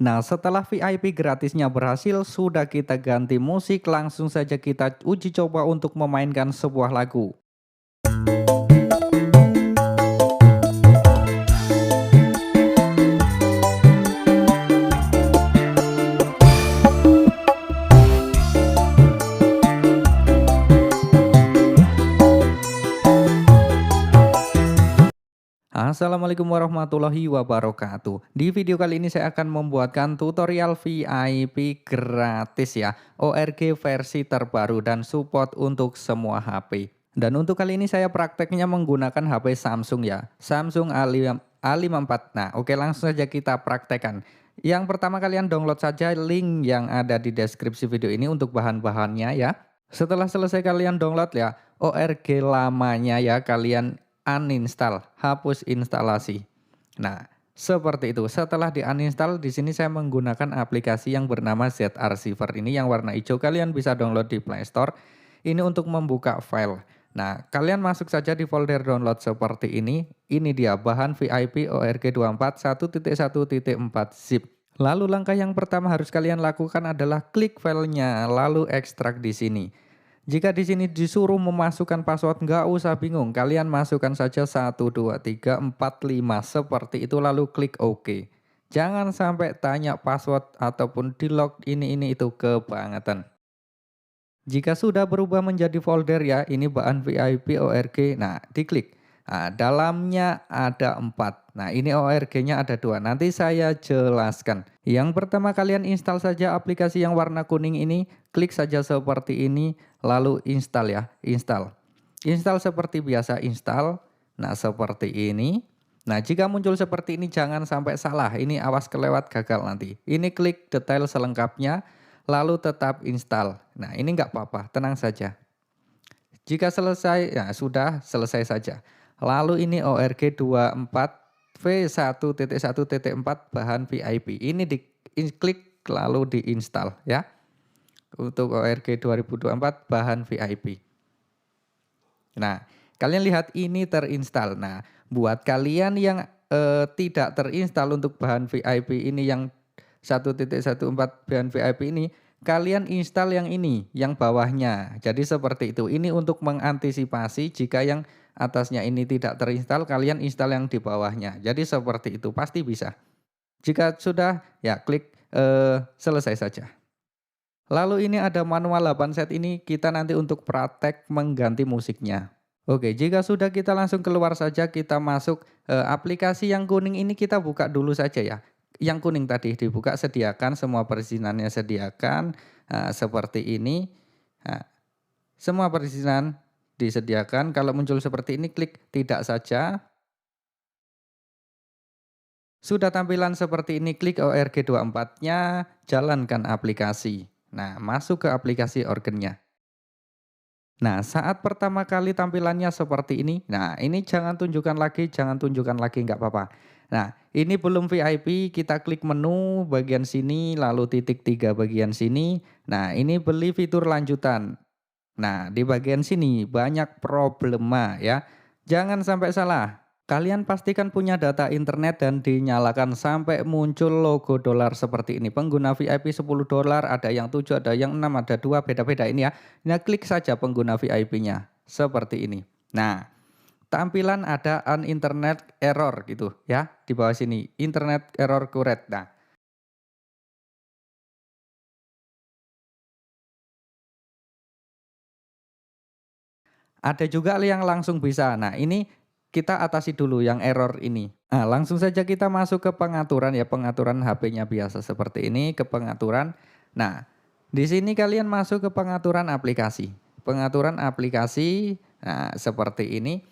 Nah, setelah VIP gratisnya berhasil, sudah kita ganti musik, langsung saja kita uji coba untuk memainkan sebuah lagu. Assalamualaikum warahmatullahi wabarakatuh. Di video kali ini saya akan membuatkan tutorial VIP gratis ya, ORG versi terbaru dan support untuk semua HP. Dan untuk kali ini saya prakteknya menggunakan HP Samsung ya, Samsung A54. Nah, oke, langsung saja kita praktekkan. Yang pertama, kalian download saja link yang ada di deskripsi video ini untuk bahan-bahannya ya. Setelah selesai kalian download ya, ORG lamanya ya kalian uninstall, hapus instalasi. Nah, seperti itu. Setelah di-uninstall, di sini saya menggunakan aplikasi yang bernama Z-Archiver ini yang warna hijau. Kalian bisa download di Play Store. Ini untuk membuka file. Nah, kalian masuk saja di folder download seperti ini. Ini dia bahan VIP ORG24 1.1.4 zip. Lalu langkah yang pertama harus kalian lakukan adalah klik filenya, lalu ekstrak di sini. Jika di sini disuruh memasukkan password, nggak usah bingung. Kalian masukkan saja 1, 2, 3, 4, 5 seperti itu lalu klik OK. Jangan sampai tanya password ataupun di log ini itu kebangetan. Jika sudah berubah menjadi folder ya, ini bahan VIP ORG. Nah, diklik. Nah, dalamnya ada 4. Nah, ini ORG-nya ada 2. Nanti saya jelaskan. Yang pertama, kalian install saja aplikasi yang warna kuning ini. Klik saja seperti ini, lalu install ya, install. Install seperti biasa, install. Nah, seperti ini. Nah, jika muncul seperti ini jangan sampai salah. Ini awas kelewat, gagal nanti. Ini klik detail selengkapnya, lalu tetap install. Nah, ini nggak apa-apa, tenang saja. Jika selesai, ya sudah selesai saja. Lalu ini ORG 24 V1.1.4 bahan VIP. Ini diklik lalu diinstal ya. Untuk ORG 2024 bahan VIP. Nah, kalian lihat ini terinstall. Nah, buat kalian yang tidak terinstall untuk bahan VIP ini yang 1.14 bahan VIP ini, kalian install yang ini, yang bawahnya. Jadi seperti itu. Ini untuk mengantisipasi jika yang atasnya ini tidak terinstall, kalian install yang di bawahnya. Jadi seperti itu, pasti bisa. Jika sudah, ya klik selesai saja. Lalu ini ada manual 8 set ini, kita nanti untuk praktek mengganti musiknya. Oke, jika sudah kita langsung keluar saja, kita masuk aplikasi yang kuning ini kita buka dulu saja ya. Yang kuning tadi dibuka, sediakan semua perizinannya, sediakan seperti ini. Nah, semua perizinan disediakan. Kalau muncul seperti ini klik tidak saja. Sudah tampilan seperti ini, klik ORG 24-nya, jalankan aplikasi. Nah, masuk ke aplikasi organnya. Nah, saat pertama kali tampilannya seperti ini, nah ini jangan tunjukkan lagi, nggak apa-apa. Nah, ini belum VIP, kita klik menu bagian sini, lalu titik 3 bagian sini. Nah, ini beli fitur lanjutan. Nah, di bagian sini banyak problema ya. Jangan sampai salah. Kalian pastikan punya data internet dan dinyalakan sampai muncul logo dolar seperti ini. Pengguna VIP 10 dolar, ada yang 7, ada yang 6, ada 2, beda-beda ini ya. Nah, klik saja pengguna VIP-nya seperti ini. Nah, tampilan ada an internet error gitu ya di bawah sini. Internet error correct. Nah, ada juga yang langsung bisa. Nah, ini kita atasi dulu yang error ini. Nah, langsung saja kita masuk ke pengaturan ya, pengaturan HP-nya biasa seperti ini, ke pengaturan. Nah, di sini kalian masuk ke pengaturan aplikasi. Pengaturan aplikasi, nah seperti ini.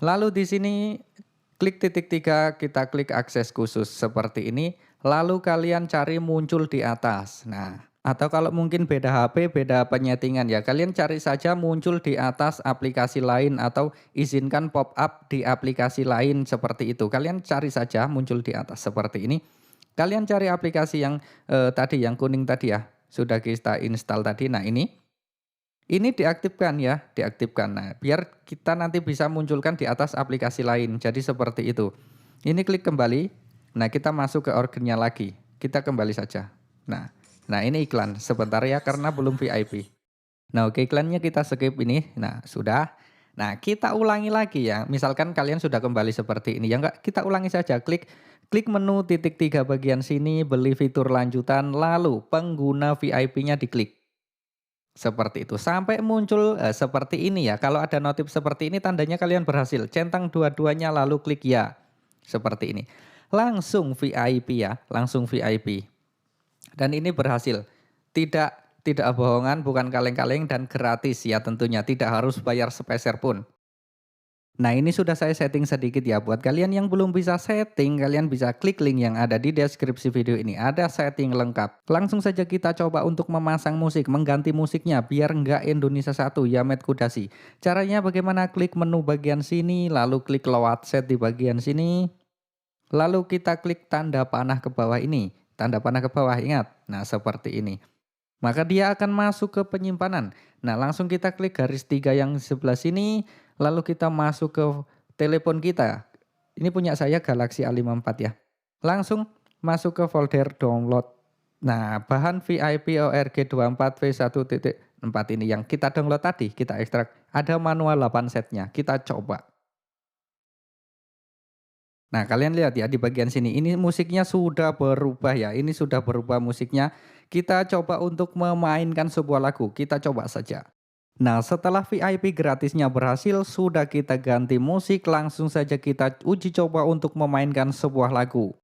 Lalu di sini klik titik 3, kita klik akses khusus seperti ini. Lalu kalian cari muncul di atas. Nah, atau kalau mungkin beda HP, beda penyetingan ya, kalian cari saja muncul di atas aplikasi lain atau izinkan pop up di aplikasi lain seperti itu. Kalian cari saja muncul di atas seperti ini. Kalian cari aplikasi yang tadi, yang kuning tadi ya, sudah kita install tadi. Nah, ini diaktifkan ya, diaktifkan. Nah, biar kita nanti bisa munculkan di atas aplikasi lain. Jadi seperti itu. Ini klik kembali. Nah, kita masuk ke organnya lagi. Kita kembali saja. Nah, ini iklan. Sebentar ya karena belum VIP. Nah, oke, iklannya kita skip ini. Nah, sudah. Nah, kita ulangi lagi ya. Misalkan kalian sudah kembali seperti ini. Ya enggak, kita ulangi saja. Klik klik menu titik 3 bagian sini, beli fitur lanjutan, lalu pengguna VIP-nya diklik. Seperti itu. Sampai muncul seperti ini ya. Kalau ada notif seperti ini tandanya kalian berhasil. Centang dua-duanya lalu klik ya. Seperti ini. Langsung VIP ya, langsung VIP. Dan ini berhasil. Tidak bohongan, bukan kaleng-kaleng dan gratis ya tentunya, tidak harus bayar sepeser pun. Nah, ini sudah saya setting sedikit ya. Buat kalian yang belum bisa setting, kalian bisa klik link yang ada di deskripsi video ini. Ada setting lengkap. Langsung saja kita coba untuk memasang musik, mengganti musiknya biar nggak Indonesia satu, Yamet Kudasi. Caranya bagaimana? Klik menu bagian sini, lalu klik load set di bagian sini. Lalu kita klik tanda panah ke bawah ini. Tanda panah ke bawah, ingat. Nah, seperti ini. Maka dia akan masuk ke penyimpanan. Nah, langsung kita klik garis 3 yang sebelah sini, lalu kita masuk ke telepon kita. Ini punya saya Galaxy A54 ya. Langsung masuk ke folder download. Nah, bahan VIP ORG 24V1.4 ini yang kita download tadi, kita ekstrak. Ada manual 8 setnya, kita coba. Nah, kalian lihat ya di bagian sini, ini musiknya sudah berubah ya, ini sudah berubah musiknya. Kita coba untuk memainkan sebuah lagu, kita coba saja. Nah, setelah VIP gratisnya berhasil, sudah kita ganti musik, langsung saja kita uji coba untuk memainkan sebuah lagu.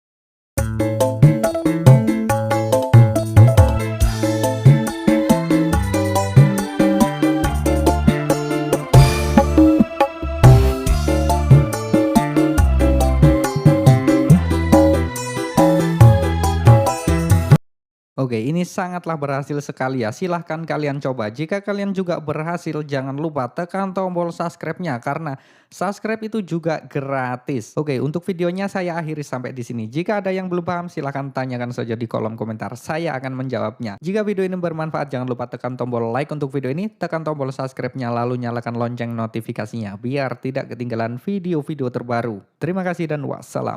Oke, ini sangatlah berhasil sekali ya. Silahkan kalian coba. Jika kalian juga berhasil, jangan lupa tekan tombol subscribe-nya karena subscribe itu juga gratis. Oke, untuk videonya saya akhiri sampai di sini. Jika ada yang belum paham, silahkan tanyakan saja di kolom komentar. Saya akan menjawabnya. Jika video ini bermanfaat, jangan lupa tekan tombol like untuk video ini, tekan tombol subscribe-nya, lalu nyalakan lonceng notifikasinya biar tidak ketinggalan video-video terbaru. Terima kasih dan wassalam.